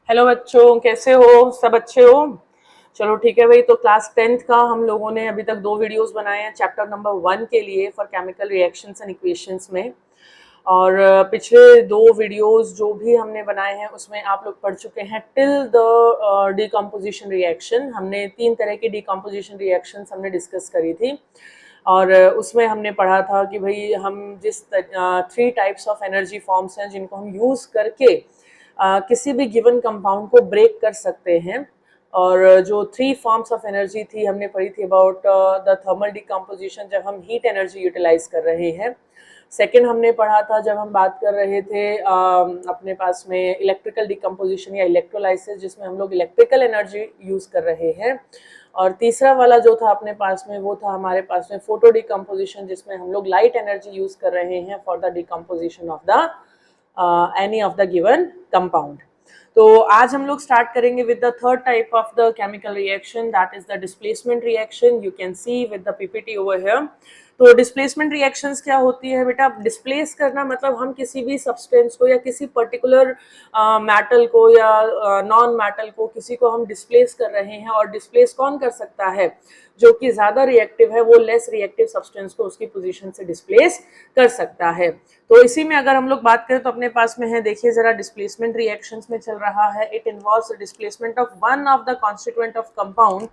Hello बच्चों, कैसे हो? सब अच्छे हो? चलो ठीक है भाई। तो क्लास 10th का हम लोगों ने अभी तक 2 वीडियोस बनाए हैं चैप्टर नंबर 1 के लिए for chemical reactions and equations में। और पिछले 2 वीडियोस जो भी हमने बनाए हैं उसमें आप लोग पढ़ चुके हैं टिल द डिकम्पोजिशन रिएक्शन। हमने 3 तरह की डिकम्पोजिशन रिएक्शंस हमने डिस्कस करी थी। और उसमें हमने पढ़ा था कि भाई हम जिस 3 टाइप्स ऑफ एनर्जी फॉर्म्स हैं जिनको हम यूज़ करके किसी भी गिवन कंपाउंड को ब्रेक कर सकते हैं। और जो 3 फॉर्म्स ऑफ एनर्जी थी हमने पढ़ी थी अबाउट द थर्मल डिकम्पोजिशन, जब हम हीट एनर्जी यूटिलाइज कर रहे हैं। सेकेंड हमने पढ़ा था जब हम बात कर रहे थे अपने पास में इलेक्ट्रिकल डिकम्पोजिशन या इलेक्ट्रोलाइसिस, जिसमें हम लोग इलेक्ट्रिकल एनर्जी यूज़ कर रहे हैं। और तीसरा वाला जो था अपने पास में वो था हमारे पास में फोटो डिकम्पोजिशन, जिसमें हम लोग लाइट एनर्जी यूज़ कर रहे हैं for the decomposition of the any of the given compound. तो आज हम लोग स्टार्ट करेंगे with the third type of the chemical reaction, that is the displacement reaction. You can see with the PPT over here. तो displacement reactions क्या होती है बेटा? डिस्प्लेस करना मतलब हम किसी भी सब्सटेंस को या किसी पर्टिकुलर मेटल को या नॉन मेटल को किसी को हम डिस्प्लेस कर रहे हैं। और डिस्प्लेस कौन कर सकता है? जो कि ज्यादा रिएक्टिव है वो लेस रिएक्टिव सब्सटेंस को उसकी पोजीशन से डिस्प्लेस कर सकता है। तो इसी में अगर हम लोग बात करें तो अपने पास में है, देखिए जरा, डिस्प्लेसमेंट रिएक्शंस में चल रहा है। It involves the displacement of one of the constituent of compound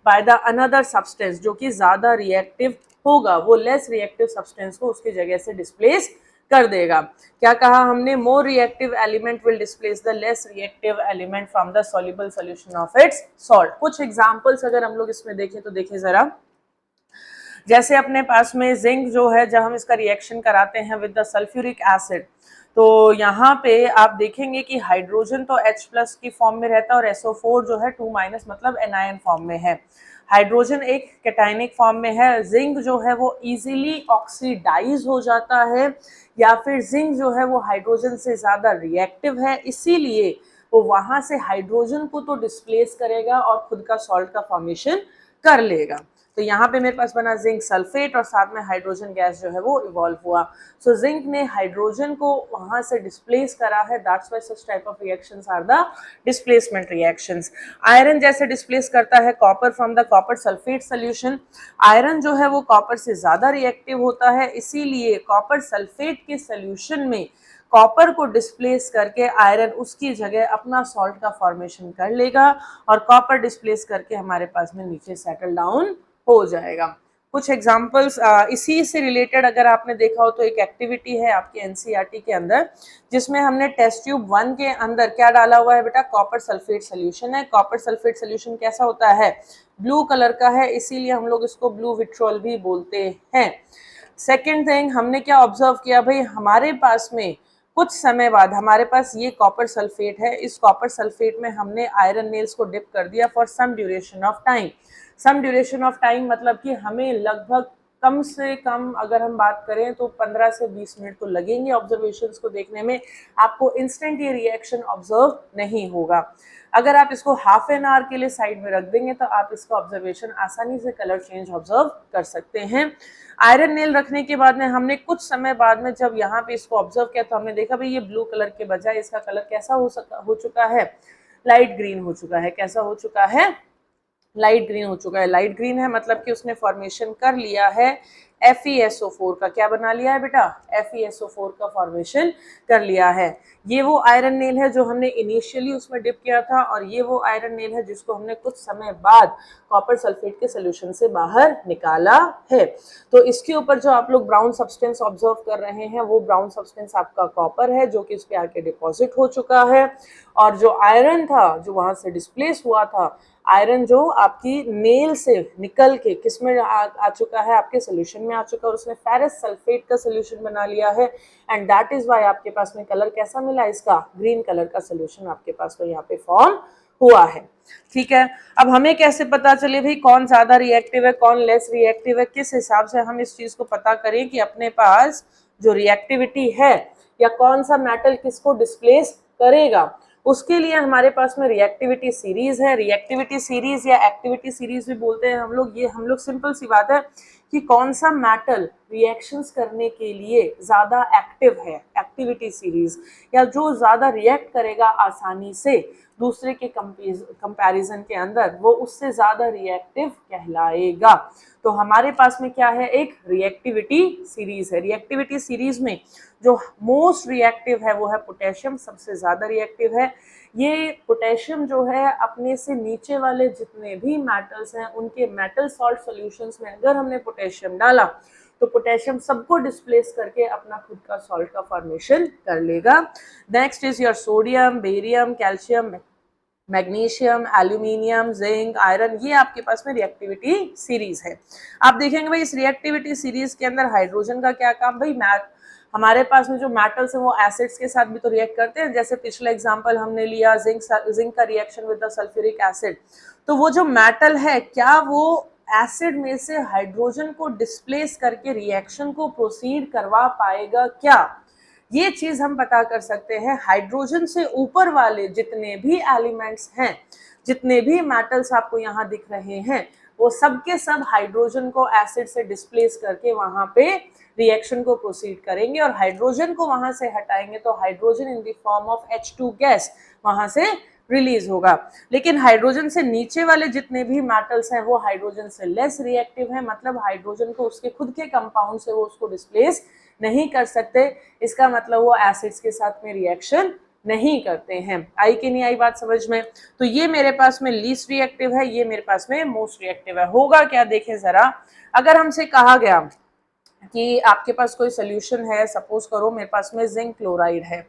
by the another substance. जो कि ज्यादा रिएक्टिव होगा वो लेस रिएक्टिव सब्सटेंस को उसकी जगह से डिस्प्लेस कर देगा। क्या कहा हमने? More reactive element will displace the less reactive element from the soluble solution of its salt. कुछ एग्जांपल्स अगर हम लोग इसमें देखें तो देखिए जरा, जैसे अपने पास में जिंक जो है, जब हम इसका रिएक्शन कराते हैं विद द सल्फ्यूरिक एसिड, तो यहाँ पे आप देखेंगे कि हाइड्रोजन तो H+ की फॉर्म में रहता है और SO4 जो है 2- मतलब एनायन फॉर्म में है। हाइड्रोजन एक कैटायनिक फॉर्म में है। जिंक जो है वो इजीली ऑक्सीडाइज हो जाता है, या फिर जिंक जो है वो हाइड्रोजन से ज्यादा रिएक्टिव है, इसीलिए वो वहां से हाइड्रोजन को तो डिस्प्लेस करेगा और खुद का सॉल्ट का फॉर्मेशन कर लेगा। तो यहाँ पे मेरे पास बना जिंक सल्फेट और साथ में हाइड्रोजन गैस जो है वो इवॉल्व हुआ। सो जिंक ने हाइड्रोजन को वहां से डिस्प्लेस करा है। That's why such type of reactions are the displacement reactions. Iron जैसे डिस्प्लेस करता है copper from the copper sulphate solution. Iron जो है वो कॉपर से ज्यादा रिएक्टिव होता है, इसीलिए कॉपर सल्फेट के सोल्यूशन में कॉपर को डिस्प्लेस करके आयरन उसकी जगह अपना सॉल्ट का फॉर्मेशन कर लेगा और कॉपर डिस्प्लेस करके हमारे पास में नीचे सेटल डाउन हो जाएगा। कुछ एग्जांपल्स इसी से रिलेटेड अगर आपने देखा हो तो एक एक्टिविटी है आपके एनसीईआरटी के अंदर, जिसमें हमने टेस्ट ट्यूब 1 के अंदर क्या डाला हुआ है बेटा? कॉपर सल्फेट सोल्यूशन है। कॉपर सल्फेट सोल्यूशन कैसा होता है? ब्लू कलर का है, इसीलिए हम लोग इसको ब्लू विट्रोल भी बोलते हैं। सेकेंड थिंग, हमने क्या ऑब्जर्व किया भाई? हमारे पास में कुछ समय बाद हमारे पास ये कॉपर सल्फेट है। इस कॉपर सल्फेट में हमने आयरन नेल्स को डिप कर दिया for some duration of time. Some duration of time मतलब कि हमें लगभग कम से कम अगर हम बात करें तो 15 से 20 मिनट तो लगेंगे ऑब्जर्वेशंस को देखने में। आपको इंस्टेंट ये रिएक्शन ऑब्जर्व नहीं होगा। अगर आप इसको हाफ एन आवर के लिए साइड में रख देंगे तो आप इसका ऑब्जर्वेशन आसानी से कलर चेंज ऑब्जर्व कर सकते हैं। आयरन नेल रखने के बाद में हमने कुछ समय बाद में जब यहाँ पे इसको ऑब्जर्व किया तो हमने देखा भाई ये ब्लू कलर के बजाय इसका कलर कैसा हो चुका है? लाइट ग्रीन हो चुका है। कैसा हो चुका है? लाइट ग्रीन हो चुका है। लाइट ग्रीन है मतलब कि उसने फॉर्मेशन कर लिया है FeSO4 का। क्या बना लिया है बेटा? FeSO4 का फॉर्मेशन कर लिया है। ये वो आयरन नेल है जो हमने इनिशियली उसमें डिप किया था, और ये वो आयरन नेल है जिसको हमने कुछ समय बाद कॉपर सल्फेट के सोल्यूशन से बाहर निकाला है। तो इसके ऊपर जो आप लोग ब्राउन सब्सटेंस ऑब्जर्व कर रहे हैं वो ब्राउन सब्सटेंस आपका कॉपर है, जो कि इस पे आके डिपॉजिट हो चुका है। और जो आयरन था जो वहां से डिस्प्लेस हुआ था, आयरन जो आपकी नेल से निकल के किस में आ चुका है? आपके सोल्यूशन में आ चुका है और उसने फेरस सल्फेट का सोल्यूशन बना लिया है। एंड दैट इज व्हाई आपके पास में कलर कैसा मिला इसका? ग्रीन कलर का सोल्यूशन आपके पास में यहाँ पे फॉर्म हुआ है। ठीक है, अब हमें कैसे पता चले भाई कौन ज्यादा रिएक्टिव है कौन लेस रिएक्टिव है? किस हिसाब से हम इस चीज को पता करें कि अपने पास जो रिएक्टिविटी है या कौन सा मेटल किसको डिस्प्लेस करेगा? उसके लिए हमारे पास में रिएक्टिविटी सीरीज है। रिएक्टिविटी सीरीज या एक्टिविटी सीरीज भी बोलते हैं हम लोग। ये हम लोग सिंपल सी बात है कि कौन सा मेटल रिएक्शंस करने के लिए ज्यादा एक्टिव है, एक्टिविटी सीरीज, या जो ज्यादा रिएक्ट करेगा आसानी से, दूसरे के कंपैरिजन के अंदर वो उससे ज़्यादा रिएक्टिव कहलाएगा। तो हमारे पास में क्या है, एक रिएक्टिविटी सीरीज है। रिएक्टिविटी सीरीज में जो मोस्ट रिएक्टिव है वो है पोटेशियम, सबसे ज़्यादा रिएक्टिव है। ये पोटेशियम जो है अपने से नीचे वाले जितने भी मेटल्स हैं उनके मेटल सॉल्ट सॉल्यूशंस में अगर हमने पोटेशियम डाला तो पोटेशियम सबको डिस्प्लेस करके अपना खुद का सॉल्ट का फॉर्मेशन कर लेगा। Next is your sodium, barium, calcium, magnesium, aluminium, zinc, iron, ये आपके पास में रिएक्टिविटी सीरीज है। आप देखेंगे भाई इस रिएक्टिविटी सीरीज के अंदर हाइड्रोजन का क्या काम, भाई हमारे पास में जो मेटल्स हैं वो एसिड्स के साथ भी तो रिएक्ट करते हैं। जैसे पिछला एग्जांपल हमने लिया जिंक का reaction with the sulphuric acid, तो वो जो मेटल है क्या वो एसिड में से हाइड्रोजन को डिस्प्लेस करके रिएक्शन को प्रोसीड करवा पाएगा क्या, ये चीज हम पता कर सकते हैं। हाइड्रोजन से ऊपर वाले जितने भी एलिमेंट्स हैं, जितने भी मेटल्स आपको यहाँ दिख रहे हैं, वो सब के सब हाइड्रोजन को एसिड से डिस्प्लेस करके वहां पे रिएक्शन को प्रोसीड करेंगे और हाइड्रोजन को वहां से हटाएंगे तो hydrogen in the form of H2 gas वहां से रिलीज होगा। लेकिन हाइड्रोजन से नीचे वाले जितने भी मेटल्स हैं वो हाइड्रोजन से लेस रिएक्टिव हैं, मतलब हाइड्रोजन को उसके खुद के कंपाउंड से वो उसको डिस्प्लेस नहीं कर सकते। इसका मतलब वो एसिड्स के साथ में रिएक्शन नहीं करते हैं। आई कि नहीं आई बात समझ में? तो ये मेरे पास में लीस्ट रिएक्टिव है, ये मेरे पास में मोस्ट रिएक्टिव है। होगा क्या देखें जरा, अगर हमसे कहा गया कि आपके पास कोई सोल्यूशन है, सपोज करो मेरे पास में जिंक क्लोराइड है,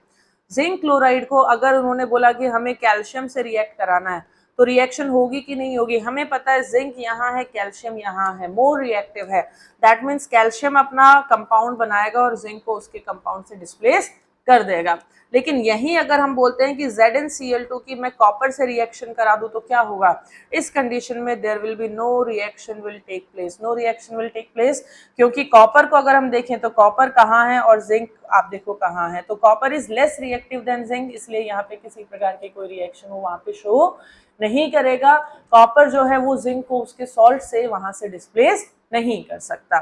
जिंक क्लोराइड को अगर उन्होंने बोला कि हमें कैल्शियम से रिएक्ट कराना है तो रिएक्शन होगी कि नहीं होगी? हमें पता है जिंक यहाँ है, कैल्शियम यहाँ है, मोर रिएक्टिव है। दैट मीन्स कैल्शियम अपना कंपाउंड बनाएगा और जिंक को उसके कंपाउंड से डिस्प्लेस कर देगा। लेकिन यही अगर हम बोलते हैं कि ZnCl2 की मैं कॉपर से रिएक्शन करा दूं तो क्या होगा? इस कंडीशन में there will be no reaction will take place, no reaction will take place, क्योंकि कॉपर को अगर हम देखें तो कॉपर कहाँ है और जिंक आप देखो कहाँ है, तो copper is less reactive than zinc, इसलिए यहाँ पे किसी प्रकार की कोई रिएक्शन वो वहां पे शो नहीं करेगा। कॉपर जो है वो जिंक को उसके सॉल्ट से वहां से डिस्प्लेस नहीं कर सकता।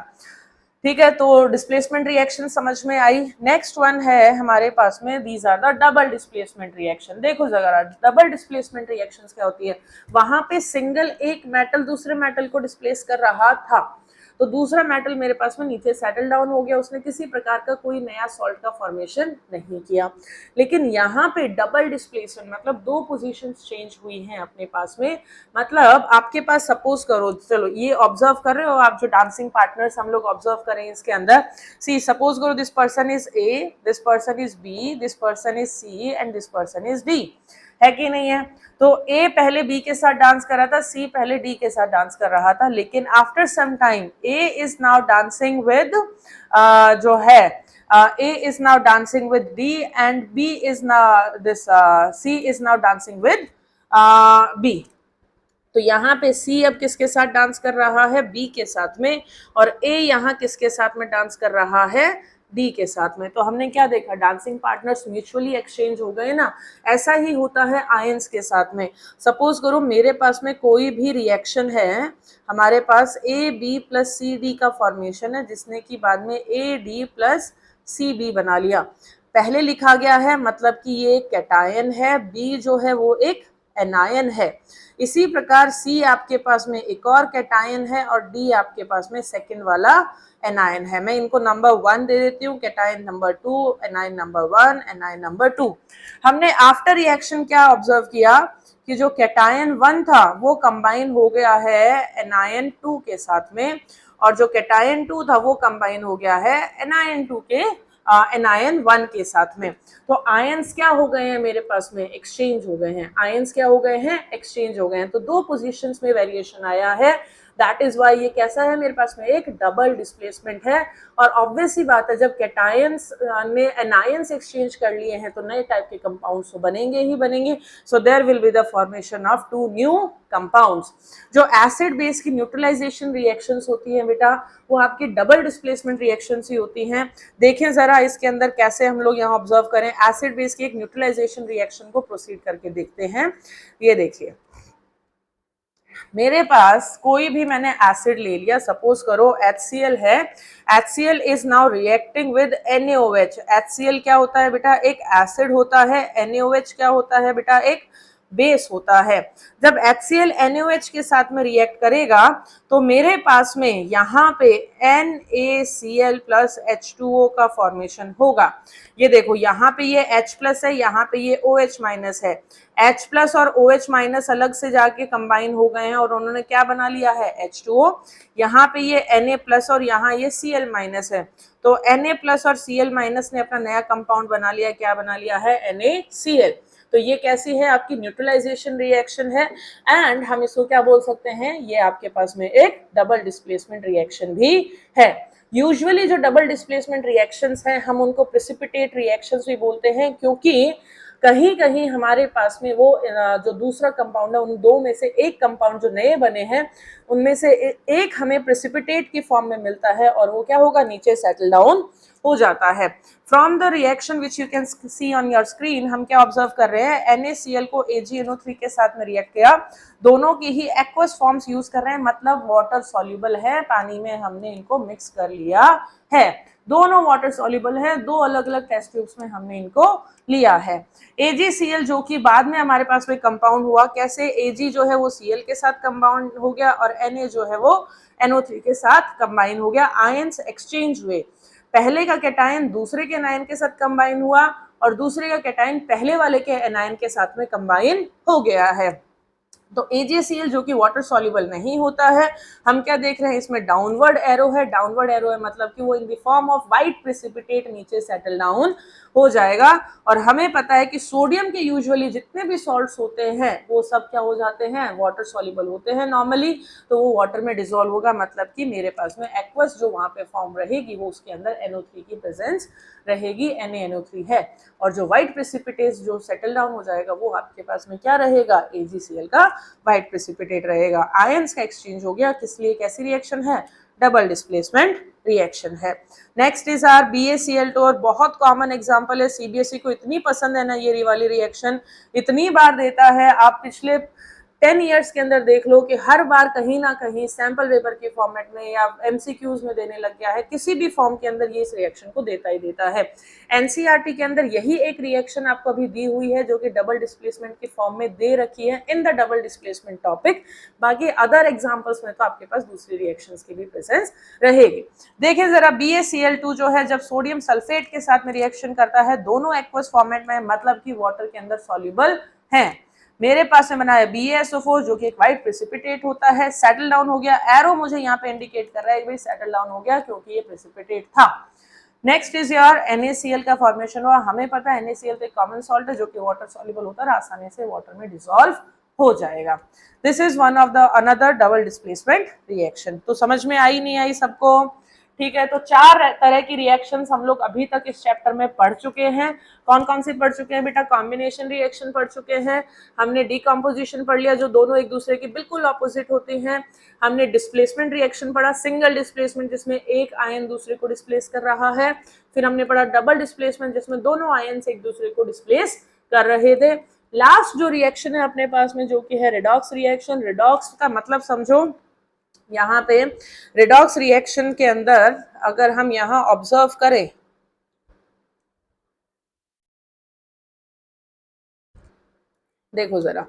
ठीक है, तो डिस्प्लेसमेंट रिएक्शन समझ में आई। नेक्स्ट वन है हमारे पास में, these are the double displacement reaction. देखो जरा डबल डिस्प्लेसमेंट रिएक्शंस क्या होती है, वहां पे सिंगल एक मेटल दूसरे मेटल को डिस्प्लेस कर रहा था तो दूसरा मेटल मेरे पास में नीचे सेटल डाउन हो गया, उसने किसी प्रकार का कोई नया सॉल्ट का फॉर्मेशन नहीं किया। लेकिन यहाँ पे डबल डिस्प्लेसमेंट मतलब दो पोजीशंस चेंज हुई हैं अपने पास में। मतलब आपके पास सपोज करो, चलो ये ऑब्जर्व कर रहे हो आप, जो डांसिंग पार्टनर्स हम लोग ऑब्जर्व करें इसके अंदर, सी सपोज करो this person is A, this person is B, this person is C and this person is D, है कि नहीं है? तो ए पहले बी के साथ डांस कर रहा था, सी पहले डी के साथ डांस कर रहा था, लेकिन after some time A is now dancing with जो है A is now dancing with D and B is now C is now dancing with B। तो यहाँ पे C अब किसके साथ डांस कर रहा है? B के साथ में, और A यहाँ किसके साथ में डांस कर रहा है? D के साथ में। तो हमने क्या देखा, डांसिंग पार्टनर्स म्यूचुअली एक्सचेंज हो गए ना। ऐसा ही होता है आयंस के साथ में। सपोज करो मेरे पास में कोई भी रिएक्शन है, हमारे पास AB प्लस CD का फॉर्मेशन है, जिसने कि बाद में AD प्लस CB बना लिया। पहले लिखा गया है मतलब कि ये कैटायन है, B जो है वो एक एनायन है। इसी प्रकार C आपके पास में एक और कैटायन है और D आपके पास में सेकंड वाला एनायन है। मैं इनको नंबर 1 दे देती हूँ, cation number 2, anion number 1, anion number 2। हमने आफ्टर रिएक्शन क्या ऑब्जर्व किया कि जो कैटायन 1 था वो कंबाइन हो गया है एनायन 2 के साथ में, और जो कैटायन 2 था वो कंबाइन हो गया है एनायन 2 के एनायन 1 के साथ में। तो आयंस क्या हो गए हैं मेरे पास में? एक्सचेंज हो गए हैं। आयंस क्या हो गए हैं? एक्सचेंज हो गए हैं। तो दो पोजीशंस में वेरिएशन आया है। दैट इज वाई ये कैसा है मेरे पास में? एक डबल डिस्प्लेसमेंट है। और ऑब्वियस सी बात है, जब कैटायंस ने एनायंस एक्सचेंज कर लिए हैं तो नए टाइप के कंपाउंड्स तो बनेंगे ही बनेंगे। So there will be the formation of 2 new compounds. जो एसिड बेस की न्यूट्रलाइजेशन रिएक्शंस होती हैं बेटा, वो आपकी डबल डिस्प्लेसमेंट रिएक्शंस ही होती हैं। देखें जरा इसके अंदर कैसे हम लोग यहाँ ऑब्जर्व करें, एसिड बेस की एक न्यूट्रलाइजेशन रिएक्शन को प्रोसीड करके देखते हैं। ये देखिए मेरे पास कोई भी मैंने एसिड ले लिया, सपोज करो HCl है। HCl is now reacting with NaOH। HCl क्या होता है बेटा? एक एसिड होता है। NaOH क्या होता है बेटा? एक बेस होता है। जब HCl NaOH के साथ में रिएक्ट करेगा तो मेरे पास में यहाँ पे NaCl प्लस H2O का फॉर्मेशन होगा। ये देखो यहाँ पे ये H प्लस है, यहाँ पे ये OH माइनस है। H प्लस और OH माइनस अलग से जाके कंबाइन हो गए हैं और उन्होंने क्या बना लिया है, H2O। यहाँ पे ये Na प्लस और यहाँ ये Cl माइनस है, तो Na प्लस और Cl माइनस ने अपना नया कंपाउंड बना लिया, क्या बना लिया है, NaCl। तो ये कैसी है, आपकी न्यूट्रलाइजेशन रिएक्शन है। एंड हम इसको क्या बोल सकते हैं, ये आपके पास में एक डबल डिस्प्लेसमेंट रिएक्शन भी है। यूजुअली जो डबल डिस्प्लेसमेंट रिएक्शंस हैं हम उनको प्रेसिपिटेट रिएक्शंस भी बोलते हैं, क्योंकि कहीं कहीं हमारे पास में वो जो दूसरा कंपाउंड है, उन दो में से एक कंपाउंड जो नए बने हैं उनमें से एक हमें प्रेसिपिटेट की फॉर्म में मिलता है और वो क्या होगा, नीचे सेटल डाउन हो जाता है। From the reaction which you can see on your screen, हम क्या ऑब्जर्व कर रहे हैं, NaCl को AgNO3 के साथ में रिएक्ट किया, दोनों की ही एक्वस फॉर्म्स यूज कर रहे हैं, मतलब वाटर सॉल्युबल है, पानी में हमने इनको मिक्स कर लिया है। दोनों वाटर सॉल्युबल है, दो अलग अलग टेस्ट ट्यूब्स में हमने इनको लिया है। AgCl जो कि बाद में हमारे पास में कंपाउंड हुआ, कैसे, Ag जो है वो Cl के साथ कंपाउंड हो गया और Na जो है वो NO3 के साथ कंबाइन हो गया, आयंस एक्सचेंज हुए। पहले का कैटायन दूसरे के एनायन के साथ कंबाइन हुआ और दूसरे का कैटायन पहले वाले के एनायन के साथ में कंबाइन हो गया है। तो AgCl जो कि वाटर सॉल्युबल नहीं होता है, हम क्या देख रहे हैं, इसमें डाउनवर्ड एरो है। डाउनवर्ड एरो है मतलब कि वो in the form of white precipitate नीचे सेटल डाउन हो जाएगा। और हमें पता है कि सोडियम के यूजुअली जितने भी सॉल्ट्स होते हैं वो सब क्या हो जाते हैं, वाटर सॉल्युबल होते हैं नॉर्मली, तो वो वाटर में डिसॉल्व होगा, मतलब कि मेरे पास में एक्वस जो वहां पे फॉर्म रहेगी वो उसके अंदर NO3 की प्रेजेंस रहेगी, NaNO3 है। और जो व्हाइट प्रेसिपिटेट जो सेटल डाउन हो जाएगा वो आपके पास में क्या रहेगा, AgCl का व्हाइट प्रेसिपिटेट रहेगा। आयंस का एक्सचेंज हो गया, किस लिए, कैसी रिएक्शन है, डबल डिस्प्लेसमेंट रिएक्शन है। नेक्स्ट इज आर BaCl2 और बहुत कॉमन एग्जांपल है, CBSE को इतनी पसंद है ना ये वाली रिएक्शन, इतनी बार देता है, आप पिछले 10 ईयर्स के अंदर देख लो कि हर बार कहीं ना कहीं सैंपल पेपर के फॉर्मेट में या MCQs में देने लग गया है, किसी भी फॉर्म के अंदर ये इस रिएक्शन को देता ही देता है। NCERT के अंदर यही एक रिएक्शन आपको अभी दी हुई है जो कि डबल डिस्प्लेसमेंट की फॉर्म में दे रखी है in the double displacement topic. बाकी अदर एग्जांपल्स में तो आपके पास दूसरी रिएक्शंस की भी प्रेजेंस रहेगी। देखिए जरा, BaCl2 जो है जब सोडियम सल्फेट के साथ में रिएक्शन करता है, दोनों एक्वस फॉर्मेट में, मतलब कि वाटर के अंदर सॉल्युबल हैं। मेरे पास में बना है BaSO4 जो कि एक व्हाइट प्रेसिपिटेट होता है, सेटल डाउन हो गया, एरो मुझे यहाँ पे इंडिकेट कर रहा है भाई सेटल डाउन हो गया क्योंकि ये प्रेसिपिटेट था। नेक्स्ट इज योर NaCl का फॉर्मेशन हुआ, हमें पता है NaCl तो एक कॉमन सॉल्ट है जो कि वाटर सॉल्युबल होता है, आसानी से वाटर में डिसॉल्व हो जाएगा। This is one of the another double displacement reaction. तो समझ में आई नहीं आई सबको, ठीक है। तो चार तरह की रिएक्शंस हम लोग अभी तक इस चैप्टर में पढ़ चुके हैं। कौन कौन सी पढ़ चुके हैं बेटा, कॉम्बिनेशन रिएक्शन पढ़ चुके हैं, हमने डिकम्पोजिशन पढ़ लिया जो दोनों एक दूसरे की बिल्कुल ऑपोजिट होती हैं, हमने डिस्प्लेसमेंट रिएक्शन पढ़ा, सिंगल डिस्प्लेसमेंट जिसमें एक आयन दूसरे को डिस्प्लेस कर रहा है, फिर हमने पढ़ा डबल डिस्प्लेसमेंट जिसमें दोनों आयन एक दूसरे को डिस्प्लेस कर रहे थे। लास्ट जो रिएक्शन है अपने पास में जो कि है रिडॉक्स रिएक्शन। रिडॉक्स का मतलब समझो, यहाँ पे रिडॉक्स रिएक्शन के अंदर अगर हम यहाँ ऑब्जर्व करें, देखो जरा,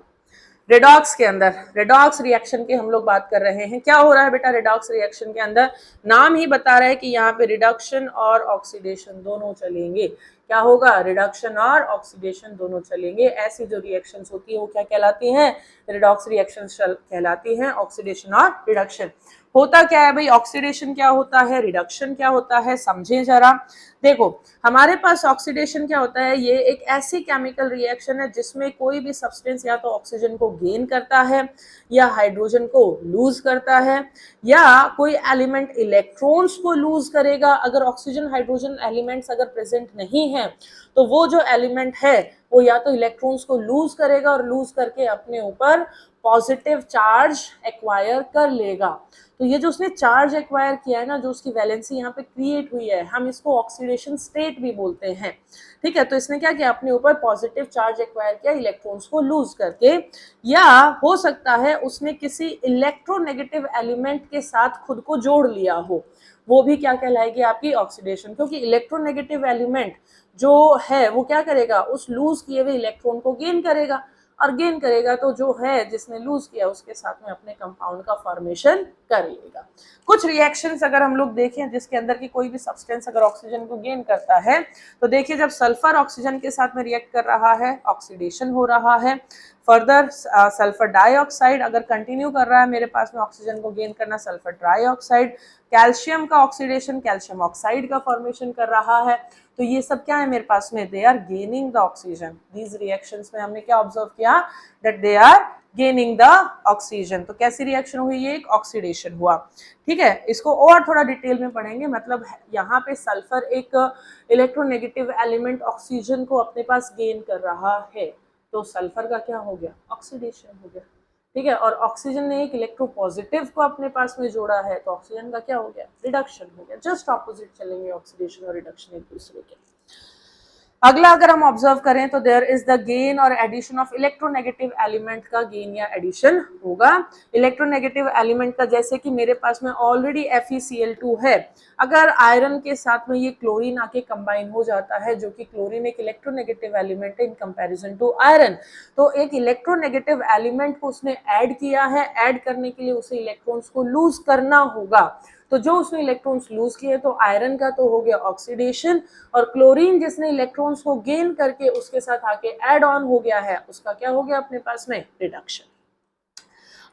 रेडॉक्स के अंदर, रेडॉक्स रिएक्शन की हम लोग बात कर रहे हैं। क्या हो रहा है बेटा रेडॉक्स रिएक्शन के अंदर, नाम ही बता रहा है कि यहाँ पे रिडक्शन और ऑक्सीडेशन दोनों चलेंगे। क्या होगा, रिडक्शन और ऑक्सीडेशन दोनों चलेंगे। ऐसी जो रिएक्शंस होती है वो क्या कहलाती हैं, रिडॉक्स रिएक्शंस कहलाती हैं, ऑक्सीडेशन और रिडक्शन। होता क्या है भाई, ऑक्सीडेशन क्या होता है, रिडक्शन क्या होता है, समझें जरा। देखो हमारे पास ऑक्सीडेशन क्या होता है, ये एक ऐसी केमिकल रिएक्शन है जिसमें कोई भी सब्सटेंस या तो ऑक्सीजन को गेन करता है या हाइड्रोजन को लूज करता है, या कोई एलिमेंट इलेक्ट्रॉन्स को लूज करेगा। अगर ऑक्सीजन हाइड्रोजन एलिमेंट्स अगर प्रेजेंट नहीं है तो वो जो एलिमेंट है वो या तो इलेक्ट्रॉन्स को लूज करेगा और लूज करके अपने ऊपर पॉजिटिव चार्ज एक्वायर कर लेगा। तो ये जो उसने चार्ज एक्वायर किया है ना, जो उसकी वैलेंसी यहाँ पे क्रिएट हुई है, हम इसको ऑक्सीडेशन स्टेट भी बोलते हैं, ठीक है। तो इसने क्या किया, अपने ऊपर पॉजिटिव चार्ज एक्वायर किया इलेक्ट्रॉन्स को लूज करके, या हो सकता है उसने किसी इलेक्ट्रोनेगेटिव एलिमेंट के साथ खुद को जोड़ लिया हो, वो भी क्या कहलाएगी आपकी ऑक्सीडेशन। क्योंकि इलेक्ट्रोनेगेटिव एलिमेंट जो है वो क्या करेगा, उस लूज किए हुए इलेक्ट्रॉन को गेन करेगा। और गेन करेगा तो जो है जिसने लूज किया उसके साथ में अपने कंपाउंड का फॉर्मेशन कर लेगा। कुछ रिएक्शंस अगर हम लोग देखें जिसके अंदर की कोई भी सब्सटेंस अगर ऑक्सीजन को गेन करता है तो देखिए जब सल्फर ऑक्सीजन के साथ में रिएक्ट कर रहा है ऑक्सीडेशन हो रहा है। फर्दर सल्फर डाइऑक्साइड अगर कंटिन्यू कर रहा है मेरे पास में ऑक्सीजन को गेन करना, सल्फर ट्राइऑक्साइड, कैल्शियम का ऑक्सीडेशन कैल्शियम ऑक्साइड का फॉर्मेशन कर रहा है। तो ये सब क्या है मेरे पास में, they are gaining the oxygen. These reactions में हमने क्या ऑब्जर्व किया, that they are gaining the oxygen. तो कैसी रिएक्शन हुई, ये एक ऑक्सीडेशन हुआ। ठीक है, इसको और थोड़ा डिटेल में पढ़ेंगे। मतलब यहाँ पे सल्फर एक इलेक्ट्रोनेगेटिव एलिमेंट ऑक्सीजन को अपने पास गेन कर रहा है, तो सल्फर का क्या हो गया, ऑक्सीडेशन हो गया। ठीक है, और ऑक्सीजन ने एक इलेक्ट्रोपॉजिटिव को अपने पास में जोड़ा है तो ऑक्सीजन का क्या हो गया, रिडक्शन हो गया। जस्ट ऑपोजिट चलेंगे ऑक्सीडेशन और रिडक्शन एक दूसरे के। अगला अगर हम ऑब्जर्व करें तो देयर इज द गेन और एडिशन ऑफ इलेक्ट्रोनेगेटिव एलिमेंट का गेन या एडिशन होगा। इलेक्ट्रोनेगेटिव एलिमेंट का जैसे कि मेरे पास में ऑलरेडी FeCl2 है, अगर आयरन के साथ में ये क्लोरीन आके कंबाइन हो जाता है, जो कि क्लोरीन एक इलेक्ट्रोनेगेटिव एलिमेंट है इन कंपैरिजन टू आयरन, तो एक इलेक्ट्रोनेगेटिव एलिमेंट को उसने ऐड किया है, ऐड करने के लिए उसे इलेक्ट्रॉन्स को लूज करना होगा। तो जो उसने इलेक्ट्रॉन्स लूज किए तो आयरन का तो हो गया ऑक्सीडेशन, और क्लोरीन जिसने इलेक्ट्रॉन्स को गेन करके उसके साथ आके ऐड ऑन हो गया है उसका क्या हो गया अपने पास में, रिडक्शन।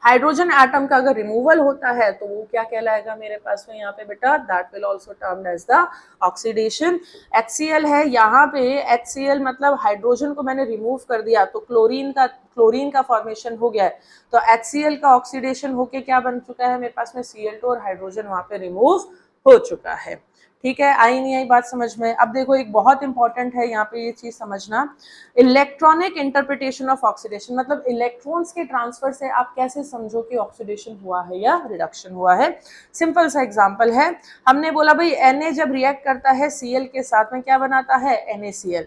हाइड्रोजन एटम का अगर रिमूवल होता है तो वो क्या कहलाएगा मेरे पास में यहाँ पे बेटा, that will also termed as the oxidation. HCl है, यहाँ पे HCl मतलब हाइड्रोजन को मैंने रिमूव कर दिया तो क्लोरीन का फॉर्मेशन हो गया है, तो HCl का ऑक्सीडेशन होके क्या बन चुका है मेरे पास में, Cl2, और हाइड्रोजन वहां पे रिमूव हो चुका है। ठीक है, आई नहीं आई बात समझ में। अब देखो एक बहुत इंपॉर्टेंट है यहाँ पे ये चीज समझना, इलेक्ट्रॉनिक इंटरप्रिटेशन ऑफ ऑक्सीडेशन, मतलब इलेक्ट्रॉन्स के ट्रांसफर से आप कैसे समझो कि ऑक्सीडेशन हुआ है या रिडक्शन हुआ है। सिंपल सा एग्जांपल है, हमने बोला भाई Na जब रिएक्ट करता है Cl के साथ में क्या बनाता है, NaCl।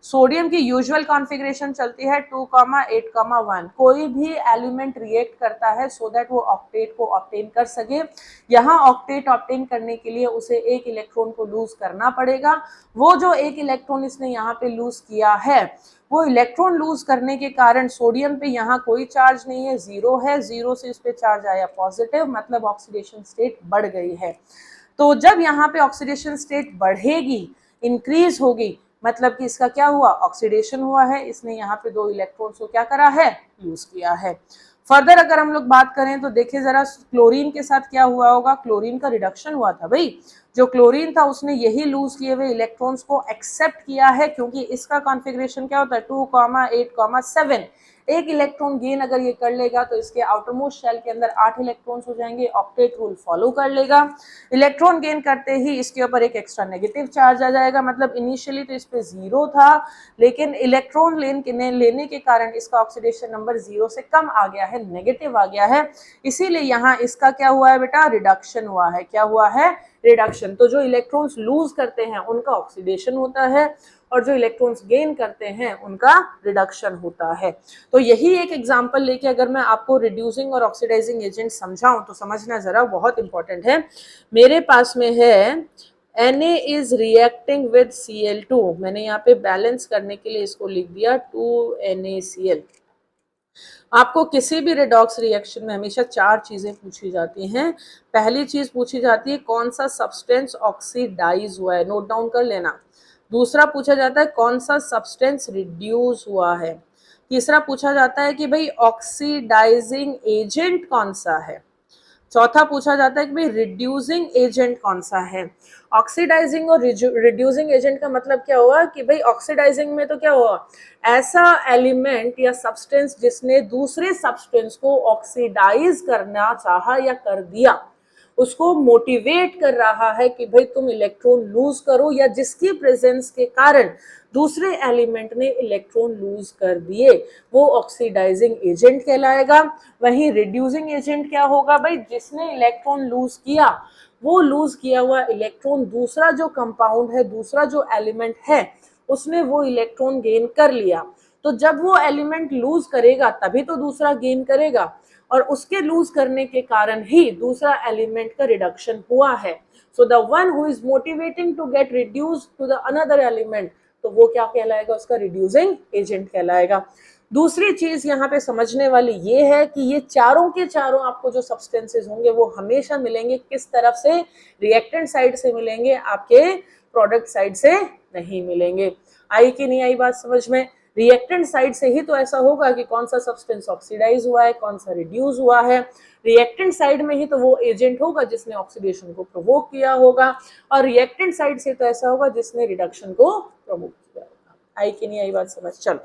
सोडियम की यूजुअल कॉन्फ़िगरेशन चलती है 2, 8, 1। कोई भी एलिमेंट रिएक्ट करता है सो दैट वो ऑक्टेट को ऑब्टेन कर सके। यहाँ ऑक्टेट ऑब्टेन करने के लिए उसे एक इलेक्ट्रॉन को लूज करना पड़ेगा। वो जो एक इलेक्ट्रॉन इसने यहाँ पे लूज किया है, वो इलेक्ट्रॉन लूज करने के कारण सोडियम पे यहाँ कोई चार्ज नहीं है, जीरो है, जीरो से इस पे चार्ज आया पॉजिटिव, मतलब ऑक्सीडेशन स्टेट बढ़ गई है। तो जब यहाँ पे ऑक्सीडेशन स्टेट बढ़ेगी, इंक्रीज होगी, मतलब कि इसका क्या हुआ, ऑक्सीडेशन हुआ है, इसने यहाँ पे 2 इलेक्ट्रॉन्स को क्या करा है, लूज किया है। फर्दर अगर हम लोग बात करें तो देखिए जरा क्लोरीन के साथ क्या हुआ होगा, क्लोरीन का रिडक्शन हुआ था भाई। जो क्लोरीन था उसने यही लूज किए हुए इलेक्ट्रॉन्स को एक्सेप्ट किया है, क्योंकि इसका कॉन्फ़िगरेशन क्या होता है 2, 8, 7। एक इलेक्ट्रॉन गेन अगर ये कर लेगा तो इसके आउटरमोस्ट शेल के अंदर 8 इलेक्ट्रॉन्स हो जाएंगे, ऑक्टेट रूल फॉलो कर लेगा। इलेक्ट्रॉन गेन करते ही इसके ऊपर एक एक्स्ट्रा नेगेटिव चार्ज आ जाएगा, मतलब इनिशियली तो इस पे 0 था, लेकिन इलेक्ट्रॉन लेने के कारण इसका ऑक्सीडेशन नंबर 0 से कम आ गया है, नेगेटिव आ गया है, इसीलिए यहाँ इसका क्या हुआ है बेटा, रिडक्शन हुआ है। क्या हुआ है, रिडक्शन। तो जो इलेक्ट्रॉन्स लूज करते हैं उनका ऑक्सीडेशन होता है, और जो इलेक्ट्रॉन्स गेन करते हैं उनका रिडक्शन होता है। तो यही एक एग्जांपल लेके अगर मैं आपको रिड्यूसिंग और ऑक्सीडाइजिंग एजेंट समझाऊं तो समझना जरा, बहुत इंपॉर्टेंट है। मेरे पास में है Na is reacting with Cl2, मैंने यहाँ पे बैलेंस करने के लिए इसको लिख दिया 2NaCl। आपको किसी भी रेडॉक्स रिएक्शन में हमेशा 4 चीजें पूछी जाती हैं। पहली चीज पूछी जाती है कौन सा सब्सटेंस ऑक्सीडाइज हुआ है, नोट डाउन कर लेना। दूसरा पूछा जाता है कौन सा सब्सटेंस रिड्यूस हुआ है। तीसरा पूछा जाता है कि भाई ऑक्सीडाइजिंग एजेंट कौन सा है। चौथा पूछा जाता है कि भाई रिड्यूसिंग एजेंट कौन सा है। ऑक्सीडाइजिंग और रिड्यूसिंग एजेंट का मतलब क्या हुआ कि भाई ऑक्सीडाइजिंग में तो क्या हुआ, ऐसा एलिमेंट या सब्सटेंस जिसने दूसरे सब्सटेंस को ऑक्सीडाइज करना चाहा या कर दिया, उसको मोटिवेट कर रहा है कि भाई तुम इलेक्ट्रॉन लूज करो, या जिसकी प्रेजेंस के कारण दूसरे एलिमेंट ने इलेक्ट्रॉन लूज कर दिए, वो ऑक्सीडाइजिंग एजेंट कहलाएगा। वहीं रिड्यूसिंग एजेंट क्या होगा भाई, जिसने इलेक्ट्रॉन लूज किया, वो लूज किया हुआ इलेक्ट्रॉन दूसरा जो कंपाउंड है, दूसरा जो एलिमेंट है, उसने वो इलेक्ट्रॉन गेन कर लिया। तो जब वो एलिमेंट लूज करेगा तभी तो दूसरा गेन करेगा, और उसके लूज करने के कारण ही दूसरा एलिमेंट का रिडक्शन हुआ है। So the one who is motivating to get reduced to the another element, तो वो क्या कहलाएगा, उसका रिड्यूसिंग एजेंट कहलाएगा। दूसरी चीज यहाँ पे समझने वाली ये है कि ये चारों के चारों आपको जो सब्सटेंसेस होंगे वो हमेशा मिलेंगे किस तरफ से, रिएक्टेंट साइड से मिलेंगे, आपके प्रोडक्ट साइड से नहीं मिलेंगे। आई कि नहीं आई बात समझ में? रिएक्टेंट साइड से ही तो ऐसा होगा कि कौन सा सब्सटेंस ऑक्सीडाइज हुआ है, कौन सा रिड्यूस हुआ है। रिएक्टेंट साइड में ही तो वो एजेंट होगा जिसने ऑक्सीडेशन को प्रोवोक किया होगा, और रिएक्टेंट साइड से तो ऐसा होगा जिसने रिडक्शन को प्रोवोक किया होगा। आई कि नहीं आई बात समझ? चलो,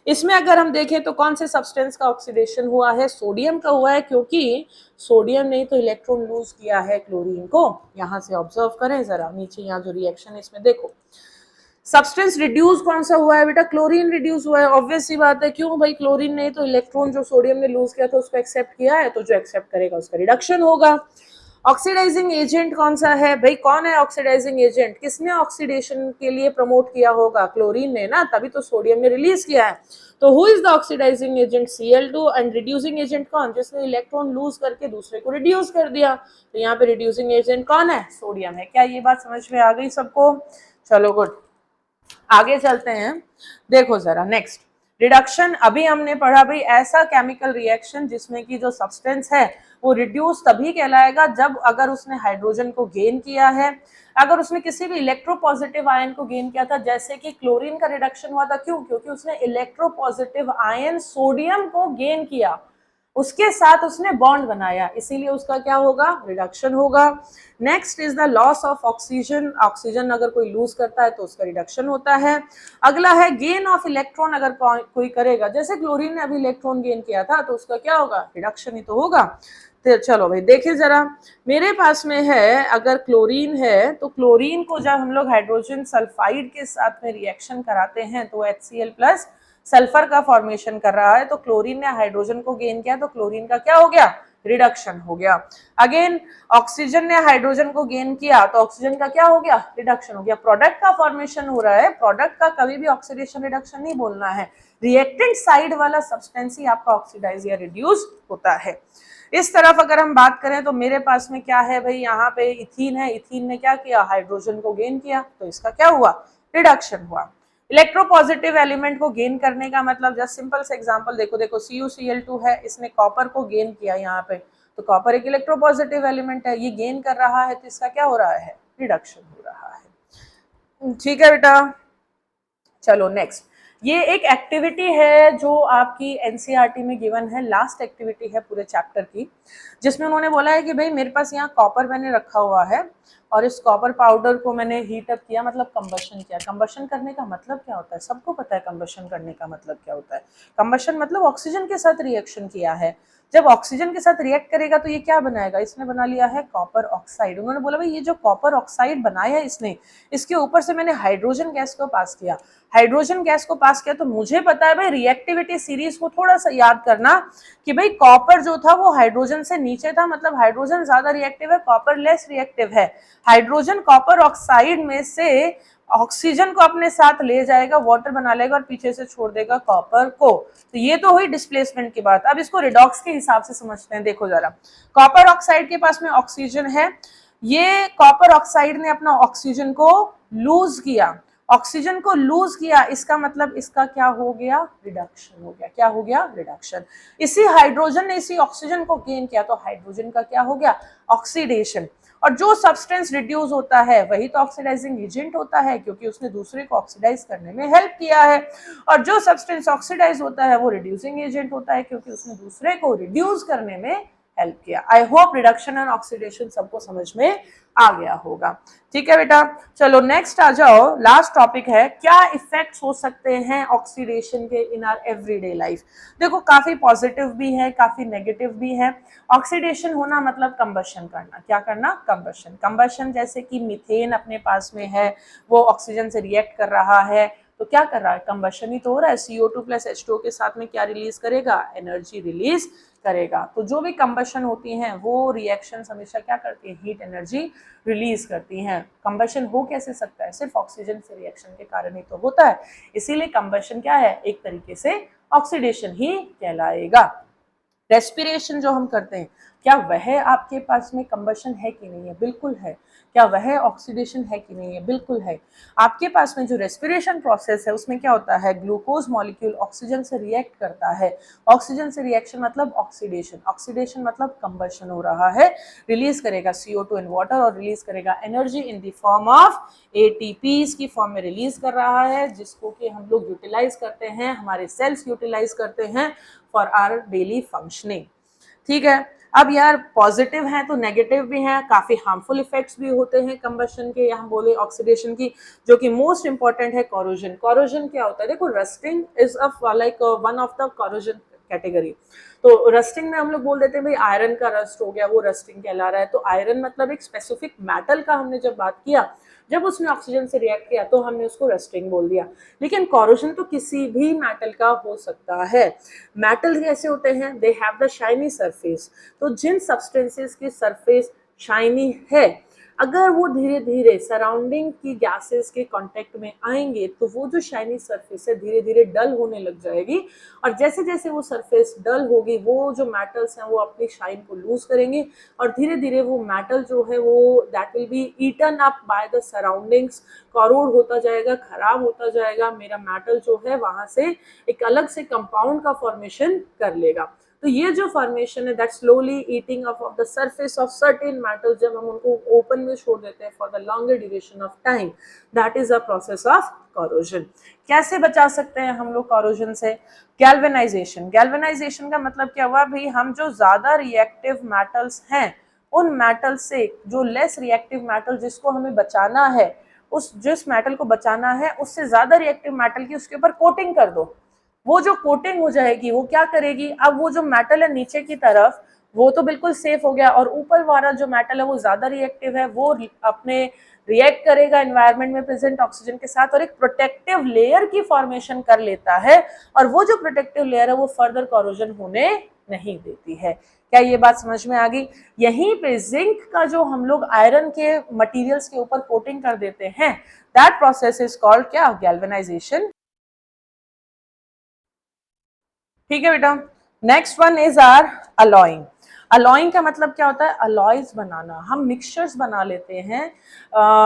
इसमें अगर हम देखें तो कौन से सब्सटेंस का ऑक्सीडेशन हुआ है? सोडियम का हुआ है, क्योंकि सोडियम ने तो इलेक्ट्रॉन लूज किया है क्लोरीन को। यहां से ऑब्जर्व करें जरा नीचे, यहाँ जो रिएक्शन है इसमें देखो, सब्सटेंस रिड्यूस कौन सा हुआ है बेटा? क्लोरीन रिड्यूस हुआ है। ऑब्वियस सी बात है, क्यों भाई? क्लोरीन ने तो इलेक्ट्रॉन जो सोडियम ने लूज किया था उसको एक्सेप्ट किया है, तो जो एक्सेप्ट करेगा उसका रिडक्शन होगा। ऑक्सीडाइजिंग एजेंट कौन सा है भाई? कौन है ऑक्सीडाइजिंग एजेंट? किसने ऑक्सीडेशन के लिए प्रमोट किया होगा? क्लोरीन ने ना, तभी तो सोडियम ने रिलीज किया है। तो who is the oxidising agent? Cl2। And reducing agent कौन? जिसने इलेक्ट्रॉन लूज करके दूसरे को रिड्यूस कर दिया। तो यहाँ पे रिड्यूसिंग एजेंट कौन है? सोडियम है। क्या ये बात समझ में आ गई सबको? चलो गुड, आगे चलते हैं। देखो जरा नेक्स्ट, रिडक्शन अभी हमने पढ़ा भाई, ऐसा केमिकल रिएक्शन जिसमें कि जो सब्सटेंस है वो रिड्यूस तभी कहलाएगा जब अगर उसने हाइड्रोजन को गेन किया है, अगर उसने किसी भी इलेक्ट्रोपॉजिटिव आयन को गेन किया था, जैसे कि क्लोरीन का रिडक्शन हुआ था। क्यों? क्योंकि उसने इलेक्ट्रोपॉजिटिव आयन सोडियम को गेन किया, उसके साथ उसने बॉन्ड बनाया, इसीलिए उसका क्या होगा? रिडक्शन होगा। Next is the loss of oxygen. Oxygen अगर कोई लूज करता है तो उसका रिडक्शन होता है। अगला है गेन ऑफ इलेक्ट्रॉन, अगर कोई करेगा, जैसे क्लोरीन ने अभी इलेक्ट्रॉन गेन किया था, तो उसका क्या होगा? रिडक्शन ही तो होगा। तो चलो भाई देखिए जरा, मेरे पास में है अगर क्लोरीन है, तो क्लोरीन को जब हम लोग हाइड्रोजन सल्फाइड के साथ में रिएक्शन कराते हैं तो HCl प्लस सल्फर का फॉर्मेशन कर रहा है। तो क्लोरीन ने हाइड्रोजन को गेन किया, तो क्लोरीन का क्या हो गया? रिडक्शन हो गया। अगेन ऑक्सीजन ने हाइड्रोजन को गेन किया, तो ऑक्सीजन का क्या हो गया? रिडक्शन हो गया। प्रोडक्ट का फॉर्मेशन हो रहा है, प्रोडक्ट का कभी भी ऑक्सीडेशन रिडक्शन नहीं बोलना है, रिएक्टेंट साइड वाला सब्सटेंस ही आपका ऑक्सीडाइज या रिड्यूस होता है। इस तरफ अगर हम बात करें तो मेरे पास में क्या है भाई? यहाँ पे इथीन है, इथीन ने क्या किया? हाइड्रोजन को गेन किया, तो इसका क्या हुआ? रिडक्शन हुआ। इलेक्ट्रोपॉजिटिव एलिमेंट को गेन करने का मतलब, जस्ट सिंपल से एग्जांपल देखो, देखो CuCl2 है, इसने कॉपर को गेन किया यहाँ पे, तो कॉपर एक इलेक्ट्रोपॉजिटिव एलिमेंट है, ये गेन कर रहा है, तो इसका क्या हो रहा है? रिडक्शन हो रहा है। ठीक है बेटा, चलो नेक्स्ट, ये एक एक्टिविटी है जो आपकी एनसीईआरटी में गिवन है, लास्ट एक्टिविटी है पूरे चैप्टर की, जिसमें उन्होंने बोला है कि भाई मेरे पास यहाँ कॉपर मैंने रखा हुआ है और इस कॉपर पाउडर को मैंने हीट अप किया, मतलब कंबशन किया। कंबशन करने का मतलब क्या होता है? सबको पता है कंबशन करने का मतलब क्या होता है। कंबशन मतलब ऑक्सीजन के साथ रिएक्शन किया है। जब ऑक्सीजन के साथ रिएक्ट करेगा तो ये क्या बनाएगा? इसने बना लिया है कॉपर ऑक्साइड। उन्होंने बोला भाई ये जो कॉपर ऑक्साइड बनाया है इसने, इसके ऊपर से मैंने हाइड्रोजन गैस को पास किया। हाइड्रोजन गैस को पास किया तो मुझे पता है भाई, रिएक्टिविटी सीरीज को थोड़ा सा याद करना कि भाई कॉपर जो था वो हाइड्रोजन से नीचे था, मतलब हाइड्रोजन ज्यादा रिएक्टिव है, कॉपर लेस रिएक्टिव है। हाइड्रोजन कॉपर ऑक्साइड में से ऑक्सीजन को अपने साथ ले जाएगा, वाटर बना लेगा और पीछे से छोड़ देगा कॉपर को। तो ये तो हुई डिस्प्लेसमेंट की बात। अब इसको रिडॉक्स के हिसाब से समझते हैं। देखो जरा, कॉपर ऑक्साइड के पास में ऑक्सीजन है, ये कॉपर ऑक्साइड ने अपना ऑक्सीजन को लूज किया, ऑक्सीजन को लूज किया, इसका मतलब इसका क्या हो गया? रिडक्शन हो गया। क्या हो गया? रिडक्शन। इसी हाइड्रोजन ने इसी ऑक्सीजन को गेन किया, तो हाइड्रोजन का क्या हो गया? ऑक्सीडेशन। और जो सब्सटेंस रिड्यूस होता है वही तो ऑक्सीडाइजिंग एजेंट होता है, क्योंकि उसने दूसरे को ऑक्सीडाइज करने में हेल्प किया है। और जो सब्सटेंस ऑक्सीडाइज होता है वो रिड्यूसिंग एजेंट होता है, क्योंकि उसने दूसरे को रिड्यूस करने में हेल्प किया। I hope reduction and oxidation सबको समझ में आ गया होगा। ठीक है बेटा, चलो नेक्स्ट आ जाओ। लास्ट टॉपिक है, क्या इफेक्ट्स हो सकते हैं ऑक्सीडेशन के इन आवर एवरीडे लाइफ। देखो काफी पॉजिटिव भी है, काफी नेगेटिव भी है। ऑक्सीडेशन होना मतलब कंबशन करना। क्या करना? कंबशन। कंबशन जैसे कि मीथेन अपने पास में है, वो ऑक्सीजन से रिएक्ट कर रहा है, तो क्या कर रहा है? कंबशन ही तो हो रहा है। CO2 प्लस H2O के साथ में क्या रिलीज करेगा? एनर्जी रिलीज करेगा। तो जो भी कंबशन होती हैं वो रिएक्शंस हमेशा क्या करती हैं? हीट एनर्जी रिलीज करती हैं। कंबशन हो कैसे सकता है? सिर्फ ऑक्सीजन से रिएक्शन के कारण ही तो होता है, इसीलिए कंबशन क्या है? एक तरीके से ऑक्सीडेशन ही कहलाएगा। रेस्पिरेशन जो हम करते हैं क्या वह आपके पास में कंबशन है कि नहीं है? बिल्कुल है। क्या वह ऑक्सीडेशन है कि नहीं है? बिल्कुल है। आपके पास में जो रेस्पिरेशन प्रोसेस है उसमें क्या होता है, ग्लूकोज मॉलिक्यूल ऑक्सीजन से रिएक्ट करता है। ऑक्सीजन से रिएक्शन मतलब ऑक्सीडेशन, ऑक्सीडेशन मतलब कंबशन हो रहा है, रिलीज करेगा CO2 इन वाटर और रिलीज करेगा energy in the form of ATPs की फॉर्म में रिलीज कर रहा है, जिसको कि हम लोग यूटिलाइज करते हैं, हमारे सेल्स यूटिलाइज करते हैं फॉर आवर डेली फंक्शनिंग। ठीक है। अब यार पॉजिटिव हैं तो नेगेटिव भी हैं, काफी हार्मफुल इफेक्ट्स भी होते हैं कंबशन के, या हम बोले ऑक्सीडेशन की, जो कि मोस्ट इंपॉर्टेंट है कॉरोजन। कॉरोजन क्या होता है? देखो, rusting is like one of the corrosion category. तो रस्टिंग में हम लोग बोल देते हैं भाई आयरन का रस्ट हो गया, वो रस्टिंग कहला रहा है। तो आयरन मतलब एक स्पेसिफिक मेटल का हमने जब बात किया, जब उसने ऑक्सीजन से रिएक्ट किया तो हमने उसको रस्टिंग बोल दिया। लेकिन कॉरोजन तो किसी भी मेटल का हो सकता है। मेटल कैसे होते हैं? They have the shiny surface. तो जिन सब्सटेंसेस की सरफेस शाइनी है, अगर वो धीरे धीरे सराउंडिंग की गैसेस के कांटेक्ट में आएंगे तो वो जो शाइनी सरफेस है धीरे धीरे डल होने लग जाएगी, और जैसे जैसे वो सरफेस डल होगी वो जो मेटल्स हैं वो अपनी शाइन को लूज करेंगे, और धीरे धीरे वो मेटल जो है वो that will be eaten up by the surroundings, corrode होता जाएगा, खराब होता जाएगा, मेरा मेटल जो है वहां से एक अलग से कंपाउंड का फॉर्मेशन कर लेगा। तो ये जो फॉर्मेशन है that slowly eating up of the surface of certain metals, जब हम उनको ओपन में छोड़ देते हैं for the longer duration of time, that is a process of corrosion. कैसे बचा सकते हैं हम लोग कॉरोजन से? गैल्वेनाइजेशन। गैल्वेनाइजेशन का मतलब क्या हुआ भाई, हम जो ज्यादा रिएक्टिव मेटल्स हैं उन मेटल से जो लेस रिएक्टिव मेटल जिसको हमें बचाना है, उस जिस मेटल को बचाना है उससे ज्यादा रिएक्टिव मेटल की उसके ऊपर कोटिंग कर दो। वो जो कोटिंग हो जाएगी वो क्या करेगी, अब वो जो मेटल है नीचे की तरफ वो तो बिल्कुल सेफ हो गया, और ऊपर वाला जो मेटल है वो ज्यादा रिएक्टिव है, वो अपने रिएक्ट करेगा एनवायरनमेंट में प्रेजेंट ऑक्सीजन के साथ और एक प्रोटेक्टिव लेयर की फॉर्मेशन कर लेता है, और वो जो प्रोटेक्टिव लेयर है वो फर्दर कॉरोजन होने नहीं देती है। क्या ये बात समझ में आ गई? यहीं पे जिंक का जो हम लोग आयरन के मटेरियल्स के ऊपर कोटिंग कर देते हैं, दैट प्रोसेस इज कॉल्ड क्या? गैल्वेनाइजेशन। ठीक है बेटा। Next one is our alloying. Alloying का मतलब क्या होता है? अलॉयज बनाना। हम मिक्सचर्स बना लेते हैं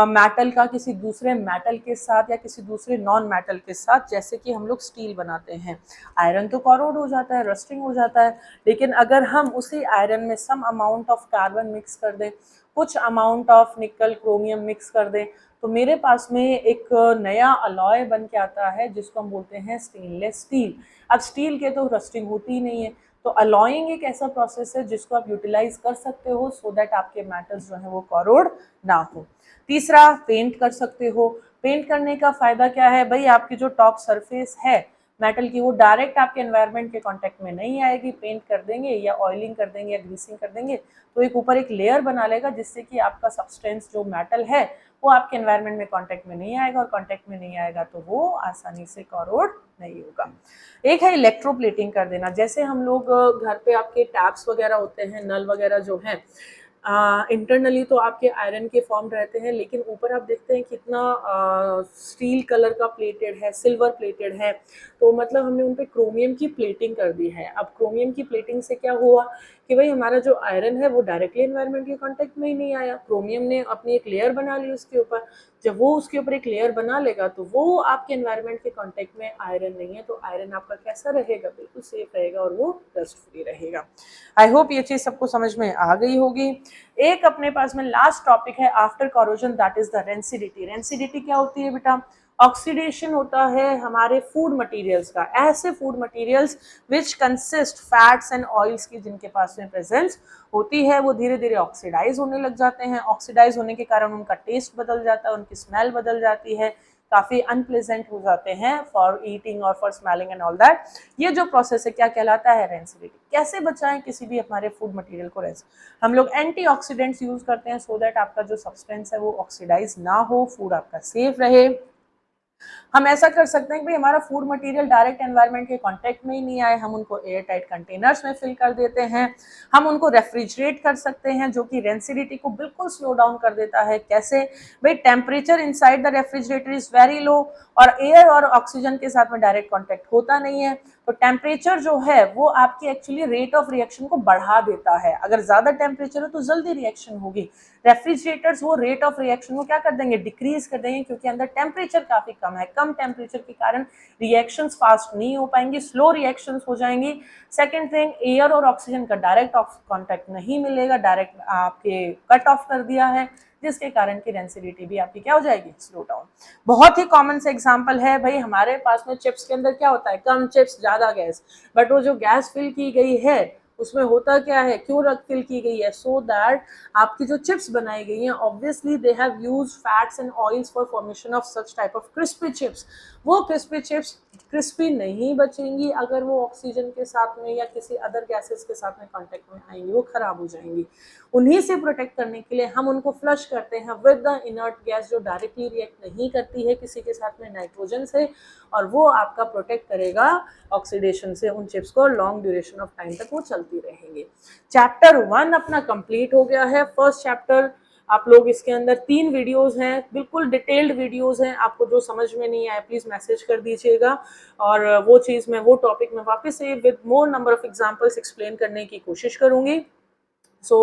मेटल का किसी दूसरे मेटल के साथ या किसी दूसरे नॉन मेटल के साथ, जैसे कि हम लोग स्टील बनाते हैं। आयरन तो कॉरोड हो जाता है, रस्टिंग हो जाता है, लेकिन अगर हम उसी आयरन में some amount of carbon mix कर दें, कुछ amount of nickel chromium mix कर दें, तो मेरे पास में एक नया अलॉय बन के आता है जिसको हम बोलते हैं स्टेनलेस स्टील। अब स्टील के तो रस्टिंग होती ही नहीं है, तो अलॉइंग एक ऐसा प्रोसेस है जिसको आप यूटिलाइज कर सकते हो सो दैट आपके मेटल्स जो है वो कॉरोड ना हो। तीसरा, पेंट कर सकते हो। पेंट करने का फायदा क्या है भाई, आपकी जो टॉप सरफेस है मेटल की वो डायरेक्ट आपके एनवायरनमेंट के कांटेक्ट में नहीं आएगी। पेंट कर देंगे या ऑयलिंग कर देंगे या ग्रीसिंग कर देंगे तो एक ऊपर एक लेयर बना लेगा, जिससे कि आपका सब्सटेंस जो मेटल है वो आपके एनवायरनमेंट में कांटेक्ट में नहीं आएगा, और कांटेक्ट में नहीं आएगा तो वो आसानी से कॉरोड नहीं होगा। एक है इलेक्ट्रोप्लेटिंग कर देना। जैसे हम लोग घर पे आपके टैप्स वगैरह होते हैं, नल वगैरह जो हैं, इंटरनली तो आपके आयरन के फॉर्म रहते हैं, लेकिन ऊपर आप देखते हैं कितना स्टील कलर का प्लेटेड है, सिल्वर प्लेटेड है, तो मतलब हमने उन पे क्रोमियम की प्लेटिंग कर दी है। अब क्रोमियम की प्लेटिंग से क्या हुआ कि भाई हमारा जो आयरन है वो डायरेक्टली एनवायरनमेंट के कांटेक्ट में ही नहीं आया, क्रोमियम ने अपनी एक लेयर बना ली उसके ऊपर। जब वो उसके ऊपर एक लेयर बना लेगा तो वो आपके एनवायरनमेंट के कांटेक्ट में आयरन नहीं है, तो आयरन आपका कैसा रहेगा? बिल्कुल सेफ रहेगा और वो डस्ट फ्री रहेगा। आई होप ये चीज सबको समझ में आ गई होगी। एक अपने पास में लास्ट टॉपिक है after corrosion, that is the rancidity. Rancidity क्या होती है बेटा? ऑक्सीडेशन होता है हमारे फूड मटेरियल्स का, ऐसे food materials which consist fats and oils की जिनके पास में प्रेजेंस होती है, वो धीरे धीरे ऑक्सीडाइज होने लग जाते हैं। ऑक्सीडाइज होने के कारण उनका टेस्ट बदल जाता है, उनकी स्मेल बदल जाती है, काफी अनप्लेजेंट हो जाते हैं फॉर ईटिंग और for smelling and all that. ये जो प्रोसेस है क्या कहलाता है? रेंसिडिटी। कैसे बचाएं किसी भी हमारे फूड मटेरियल को? हम लोग एंटीऑक्सीडेंट्स यूज करते हैं सो दैट आपका जो सब्सटेंस है वो ऑक्सीडाइज ना हो, फूड आपका सेफ रहे। हम ऐसा कर सकते हैं कि भाई हमारा फूड मटेरियल डायरेक्ट एनवायरनमेंट के कांटेक्ट में ही नहीं आए, हम उनको एयर टाइट कंटेनर्स में फिल कर देते हैं। हम उनको रेफ्रिजरेट कर सकते हैं, जो कि रेंसिडिटी को बिल्कुल स्लो डाउन कर देता है। कैसे भाई? Temperature inside the refrigerator is very low और एयर और ऑक्सीजन के साथ में डायरेक्ट कॉन्टेक्ट होता नहीं है, तो टेम्परेचर जो है वो आपकी एक्चुअली रेट ऑफ रिएक्शन को बढ़ा देता है। अगर ज्यादा टेम्परेचर हो तो जल्दी रिएक्शन होगी। रेफ्रिजरेटर्स वो रेट ऑफ रिएक्शन को क्या कर देंगे, डिक्रीज कर देंगे, क्योंकि अंदर टेम्परेचर काफी कम है। कम टेम्परेचर के कारण रिएक्शंस फास्ट नहीं हो पाएंगी, स्लो रिएक्शंस हो जाएंगी। सेकेंड थिंग, एयर और ऑक्सीजन का डायरेक्ट कॉन्टैक्ट नहीं मिलेगा, डायरेक्ट आपके कट ऑफ कर दिया है, जिसके कारण की डेंसिटी भी आपकी क्या हो जाएगी, स्लो डाउन। बहुत ही कॉमन से एग्जांपल है भाई, हमारे पास में चिप्स के अंदर क्या होता है, कम चिप्स ज्यादा गैस, बट वो जो गैस फिल की गई है उसमें होता क्या है, क्यों रख फिल की गई है, सो दैट आपकी जो चिप्स बनाई गई हैं obviously they have used fats and oils for formation of such type of crispy chips. वो क्रिस्पी चिप्स क्रिस्पी नहीं बचेंगी अगर वो ऑक्सीजन के साथ में या किसी अदर गैसेस के साथ में कांटेक्ट में आएंगी, वो खराब हो जाएंगी। उन्हीं से प्रोटेक्ट करने के लिए हम उनको फ्लश करते हैं विद द इनर्ट गैस, जो डायरेक्टली रिएक्ट नहीं करती है किसी के साथ में नाइट्रोजन से, और वो आपका प्रोटेक्ट करेगा ऑक्सीडेशन से उन चिप्स को, लॉन्ग ड्यूरेशन ऑफ टाइम तक वो चलती रहेंगी। चैप्टर 1 अपना कंप्लीट हो गया है। फर्स्ट चैप्टर आप लोग, इसके अंदर 3 वीडियोस हैं, बिल्कुल डिटेल्ड वीडियोस हैं। आपको जो समझ में नहीं आए प्लीज मैसेज कर दीजिएगा, और वो चीज़ मैं, वो टॉपिक में वापस से with more number of examples explain करने की कोशिश करूंगी। सो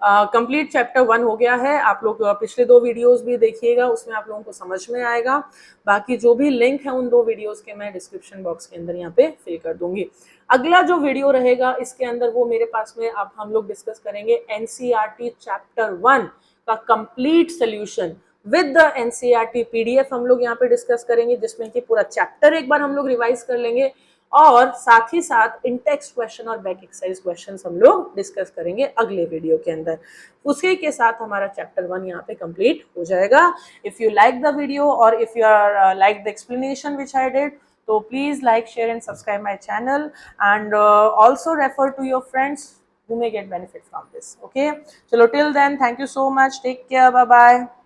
कंप्लीट चैप्टर 1 हो गया है। आप लोग पिछले 2 वीडियोस भी देखिएगा, उसमें आप लोगों को समझ में आएगा। बाकी जो भी लिंक है उन 2 वीडियोस के मैं डिस्क्रिप्शन बॉक्स के अंदर यहाँ पे फिल कर दूंगी। अगला जो वीडियो रहेगा इसके अंदर, वो मेरे पास में अब हम लोग डिस्कस करेंगे एनसीईआरटी चैप्टर 1 का complete solution with the NCERT PDF हम लोग यहाँ पे डिस्कस करेंगे, जिसमें कि पूरा चैप्टर एक बार हम लोग रिवाइज कर लेंगे, और साथ ही साथ इंटेक्स्ट क्वेश्चन और बैक एक्सरसाइज क्वेश्चंस हम लोग डिस्कस करेंगे अगले वीडियो के अंदर। उसी के साथ हमारा चैप्टर 1 यहाँ पे कंप्लीट हो जाएगा। If you like the video और if you are like the explanation which I did, तो please like, share and subscribe my channel, and also refer to your friends who may get benefit from this. Okay, chalo till then, thank you so much, take care, bye bye.